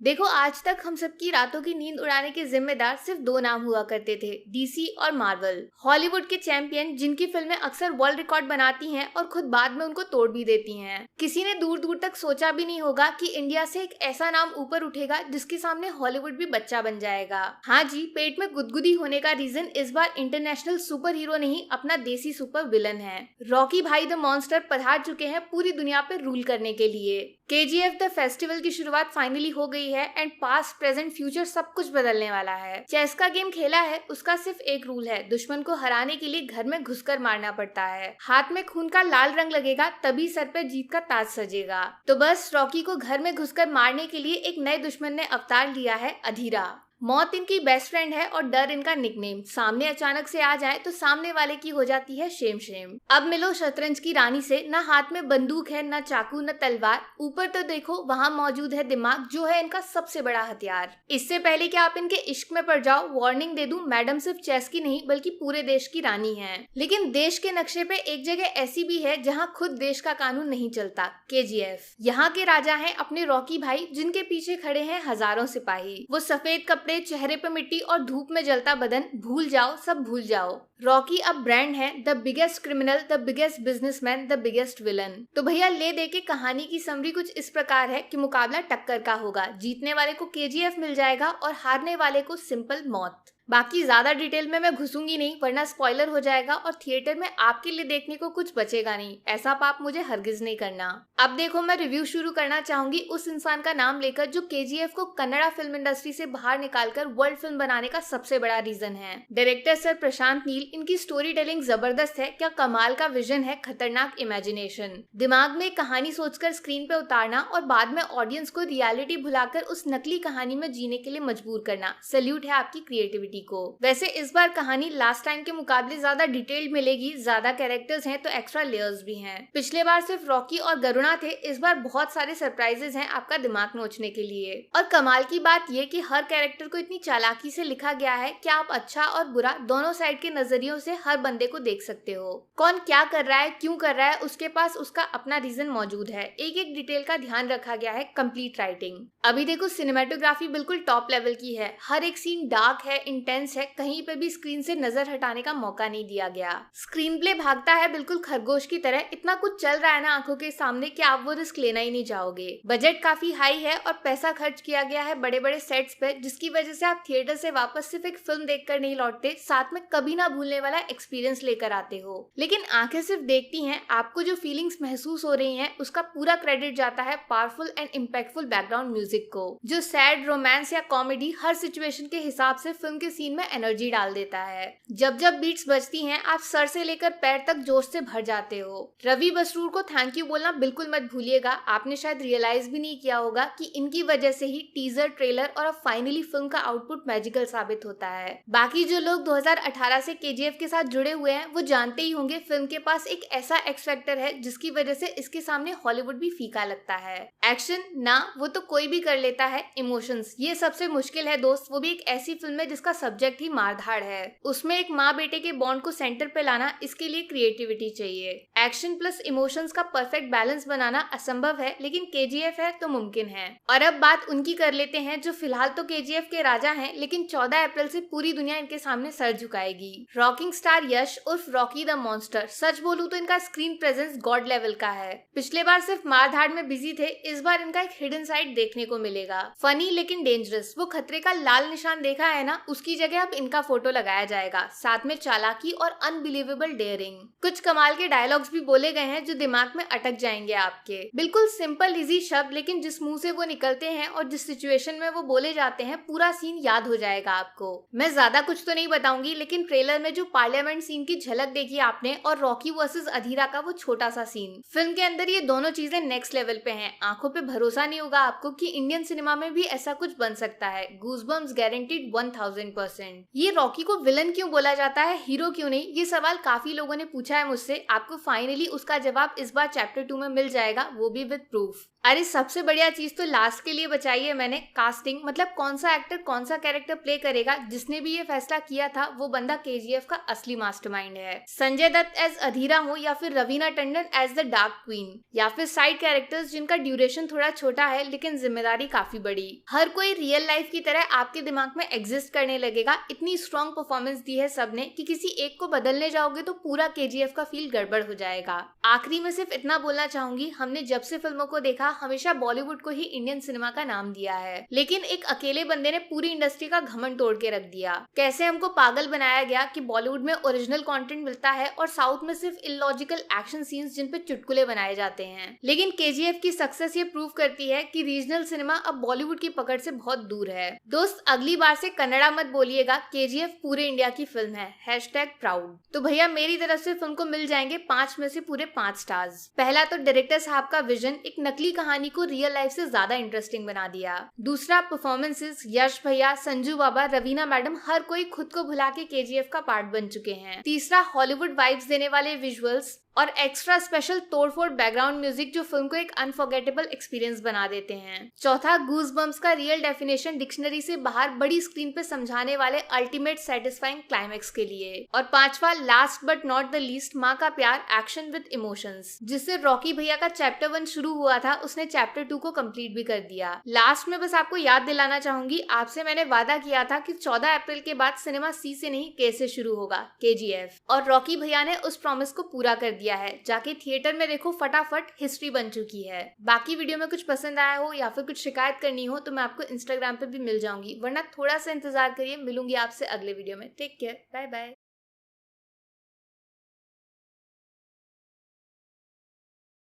देखो, आज तक हम सबकी रातों की नींद उड़ाने के जिम्मेदार सिर्फ दो नाम हुआ करते थे, डीसी और मार्वल। हॉलीवुड के चैंपियन जिनकी फिल्में अक्सर वर्ल्ड रिकॉर्ड बनाती हैं और खुद बाद में उनको तोड़ भी देती हैं। किसी ने दूर दूर तक सोचा भी नहीं होगा कि इंडिया से एक ऐसा नाम ऊपर उठेगा जिसके सामने हॉलीवुड भी बच्चा बन जाएगा। हाँ जी, पेट में गुदगुदी होने का रीजन इस बार इंटरनेशनल सुपर हीरो नहीं, अपना देसी सुपर विलन है। रॉकी भाई द मॉन्स्टर पधार चुके हैं पूरी दुनिया पर रूल करने के लिए। KGF द फेस्टिवल की शुरुआत फाइनली हो गई है एंड पास्ट प्रेजेंट फ्यूचर सब कुछ बदलने वाला है। चेस का गेम खेला है, उसका सिर्फ एक रूल है, दुश्मन को हराने के लिए घर में घुसकर मारना पड़ता है। हाथ में खून का लाल रंग लगेगा तभी सर पे जीत का ताज सजेगा। तो बस रॉकी को घर में घुसकर मारने के लिए एक नए दुश्मन ने अवतार लिया है, अधीरा। मौत इनकी बेस्ट फ्रेंड है और डर इनका निकनेम। सामने अचानक से आ जाए तो सामने वाले की हो जाती है शेम शेम। अब मिलो शतरंज की रानी से, ना हाथ में बंदूक है, ना चाकू, ना तलवार, ऊपर तो देखो वहाँ मौजूद है दिमाग, जो है इनका सबसे बड़ा हथियार। इससे पहले कि आप इनके इश्क में पड़ जाओ, वार्निंग दे दूं, मैडम सिर्फ चेस की नहीं बल्कि पूरे देश की रानी है। लेकिन देश के नक्शे पे एक जगह ऐसी भी है जहाँ खुद देश का कानून नहीं चलता, KGF। यहाँ के राजा है अपने रॉकी भाई, जिनके पीछे खड़े हैं हजारों सिपाही। वो सफेद कपड़े, चेहरे पे मिट्टी और धूप में जलता बदन, भूल जाओ सब भूल जाओ। रॉकी अब ब्रांड है, the biggest criminal, the biggest businessman, the biggest villain. तो भैया ले दे के कहानी की समरी कुछ इस प्रकार है कि मुकाबला टक्कर का होगा। जीतने वाले को KGF मिल जाएगा और हारने वाले को सिंपल मौत। बाकी ज्यादा डिटेल में मैं घुसूंगी नहीं, वरना स्पॉइलर हो जाएगा और थिएटर में आपके लिए देखने को कुछ बचेगा नहीं। ऐसा पाप मुझे हरगिज नहीं करना। अब देखो, मैं रिव्यू शुरू करना चाहूंगी उस इंसान का नाम लेकर जो KGF को कन्नड़ा फिल्म इंडस्ट्री से बाहर निकालकर वर्ल्ड फिल्म बनाने का सबसे बड़ा रीजन है। Director sir Prashanth Neel. इनकी स्टोरी टेलिंग जबरदस्त है, क्या कमाल का विजन है, खतरनाक इमेजिनेशन। दिमाग में कहानी सोचकर स्क्रीन पे उतारना और बाद में ऑडियंस को रियलिटी भुलाकर उस नकली कहानी में जीने के लिए मजबूर करना। सैल्यूट है आपकी क्रिएटिविटी को। वैसे इस बार कहानी लास्ट टाइम के मुकाबले ज्यादा डिटेल्ड मिलेगी, ज्यादा कैरेक्टर्स हैं तो एक्स्ट्रा लेयर्स भी हैं। पिछले बार सिर्फ रॉकी और गरुणा थे, इस बार बहुत सारे सरप्राइजेस हैं आपका दिमाग नोचने के लिए। और कमाल की बात ये कि हर कैरेक्टर को इतनी चालाकी से लिखा गया है कि आप अच्छा और बुरा दोनों साइड के नजरियों से हर बंदे को देख सकते हो। कौन क्या कर रहा है, क्यों कर रहा है, उसके पास उसका अपना रीजन मौजूद है। एक एक डिटेल का ध्यान रखा गया है, कंप्लीट राइटिंग। अभी देखो, सिनेमेटोग्राफी बिल्कुल टॉप लेवल की है। हर एक सीन डार्क है, इंटेंस है, कहीं पे भी स्क्रीन से नजर हटाने का मौका नहीं दिया गया। स्क्रीन प्ले भागता है बिल्कुल खरगोश की तरह। इतना कुछ चल रहा है ना आंखों के सामने कि आप वो रिस्क लेना ही नहीं चाहोगे। बजट काफी हाई है और पैसा खर्च किया गया है बड़े बड़े सेट्स पे, जिसकी वजह से आप थिएटर से वापस सिर्फ एक फिल्म देखकर नहीं लौटते, साथ में कभी ना भूलने वाला एक्सपीरियंस लेकर आते हो। लेकिन आंखें सिर्फ देखती हैं, आपको जो फीलिंग्स महसूस हो रही हैं उसका पूरा क्रेडिट जाता है powerful and impactful background music को, जो सैड, रोमांस या कॉमेडी हर सिचुएशन के हिसाब से फिल्म के सीन में एनर्जी डाल देता है। जब जब बीट्स बजती हैं आप सर से लेकर पैर तक जोश से भर जाते हो। रवि बसरूर को थैंक यू बोलना बिल्कुल मत भूलिएगा। आपने शायद रियलाइज भी नहीं किया होगा कि इनकी वजह से ही टीजर, ट्रेलर और अब फाइनली फिल्म का आउटपुट मैजिकल साबित होता है। बाकी जो लोग 2018 से KGF के साथ जुड़े हुए हैं वो जानते ही होंगे फिल्म के पास एक ऐसा एक्स फैक्टर है जिसकी वजह से इसके सामने हॉलीवुड भी फीका लगता है। एक्शन ना, वो तो कोई भी कर लेता है। इमोशंस, ये सबसे मुश्किल है दोस्त, वो भी एक ऐसी फिल्म है जिसका सब्जेक्ट ही मारधाड़ है। उसमें एक माँ बेटे के बॉन्ड को सेंटर पे लाना, इसके लिए क्रिएटिविटी चाहिए। एक्शन प्लस इमोशंस का परफेक्ट बैलेंस बनाना असंभव है, लेकिन KGF है तो मुमकिन है। और अब बात उनकी कर लेते हैं जो फिलहाल तो KGF के राजा हैं, लेकिन 14 अप्रैल से पूरी दुनिया इनके सामने सर झुकाएगी। रॉकिंग स्टार यश उर्फ रॉकी द मॉन्स्टर। सच बोलूं तो इनका स्क्रीन प्रेजेंस गॉड लेवल का है। पिछले बार सिर्फ मारधाड़ में बिजी थे, इस बार इनका एक हिडन साइड देखने को मिलेगा। फनी लेकिन डेंजरस। वो खतरे का लाल निशान देखा है ना, उसकी जगह अब इनका फोटो लगाया जाएगा, साथ में चालाकी और अनबिलीवेबल डेयरिंग। कुछ कमाल के डायलॉग्स भी बोले गए हैं जो दिमाग में अटक जाएंगे आपके। बिल्कुल सिंपल इजी शब्द, लेकिन जिस मुंह से वो निकलते हैं और जिस सिचुएशन में वो बोले जाते हैं पूरा सीन याद हो जाएगा आपको। मैं ज्यादा कुछ तो नहीं बताऊंगी, लेकिन ट्रेलर में जो पार्लियामेंट सीन की झलक देखी आपने और रॉकी वर्सेस अधीरा का वो छोटा सा सीन, फिल्म के अंदर ये दोनों चीजें नेक्स्ट लेवल पे हैं। आंखों पे भरोसा नहीं होगा आपको कि इंडियन सिनेमा में भी ऐसा कुछ बन सकता है। Goosebumps guaranteed 1000%। ये रॉकी को विलन क्यों बोला जाता है, हीरो क्यों नहीं, ये सवाल काफी लोगों ने पूछा है मुझसे। आपको फाइनली उसका जवाब इस बार चैप्टर 2 में मिल जाएगा, वो भी विद प्रूफ। अरे सबसे बढ़िया चीज तो लास्ट के लिए बचाई है मैंने, कास्टिंग। मतलब कौन सा एक्टर कौन सा कैरेक्टर प्ले करेगा, जिसने भी ये फैसला किया था वो बंदा केजीएफ का असली मास्टरमाइंड है। संजय दत्त एज अधीरा हो या फिर Raveena Tandon as the dark queen, या फिर साइड कैरेक्टर्स जिनका ड्यूरेशन थोड़ा छोटा है लेकिन जिम्मेदारी काफी बड़ी। हर कोई रियल लाइफ की तरह आपके दिमाग में एग्जिस्ट करने लगेगा। इतनी स्ट्रॉन्ग परफॉर्मेंस दी है सबने कि किसी एक को बदलने जाओगे तो पूरा केजीएफ का फील गड़बड़ हो जाएगा। आखिरी में सिर्फ इतना बोलना चाहूंगी, हमने जब से फिल्मों को देखा हमेशा बॉलीवुड को ही इंडियन सिनेमा का नाम दिया है, लेकिन एक अकेले बंदे ने पूरी इंडस्ट्री का घमंड तोड़ के रख दिया। कैसे हमको पागल बनाया गया कि बॉलीवुड में ओरिजिनल कंटेंट मिलता है और साउथ में सिर्फ इलॉजिकल एक्शन सीन्स जिन पे चुटकुले बनाए जाते हैं। लेकिन केजीएफ की सक्सेस ये प्रूव करती है कि रीजनल सिनेमा अब बॉलीवुड की पकड़ से बहुत दूर है। दोस्त अगली बार से कन्नड़ा मत बोलिएगा, केजीएफ पूरे इंडिया की फिल्म है, #प्राउड। तो भैया मेरी तरफ से फिल्म को मिल जाएंगे 5 में से पूरे 5 स्टार्स। पहला तो डायरेक्टर साहब का विजन एक नकली कहानी को रियल लाइफ से ज्यादा इंटरेस्टिंग बना दिया। दूसरा परफॉर्मेंसेस, यश भैया, संजू बाबा, रवीना मैडम, हर कोई खुद को भुला के केजीएफ का पार्ट बन चुके हैं। तीसरा हॉलीवुड वाइब्स देने वाले विजुअल्स और एक्स्ट्रा स्पेशल तोड़फोड़ बैकग्राउंड म्यूजिक जो फिल्म को एक अनफॉरगेटेबल एक्सपीरियंस बना देते हैं। चौथा गूज़बम्प्स का रियल डेफिनेशन डिक्शनरी से बाहर बड़ी स्क्रीन पे समझाने वाले अल्टीमेट सेटिस्फाइंग क्लाइमेक्स के लिए। और पांचवा last but not the least, माँ का प्यार एक्शन विद इमोशंस, जिससे रॉकी भैया का चैप्टर 1 शुरू हुआ था उसने चैप्टर 2 को कंप्लीट भी कर दिया। लास्ट में बस आपको याद दिलाना चाहूंगी, आपसे मैंने वादा किया था कि 14 अप्रैल के बाद सिनेमा सी से नहीं के से शुरू होगा, केजीएफ, और रॉकी भैया ने उस प्रॉमिस को पूरा कर दिया है। जाके थिएटर में देखो, फटाफट हिस्ट्री बन चुकी है। बाकी वीडियो में कुछ पसंद आया हो या फिर कुछ शिकायत करनी हो तो मैं आपको इंस्टाग्राम पे भी मिल जाऊंगी, वरना थोड़ा सा इंतजार करिए, मिलूंगी आपसे अगले वीडियो में। Take care, bye bye.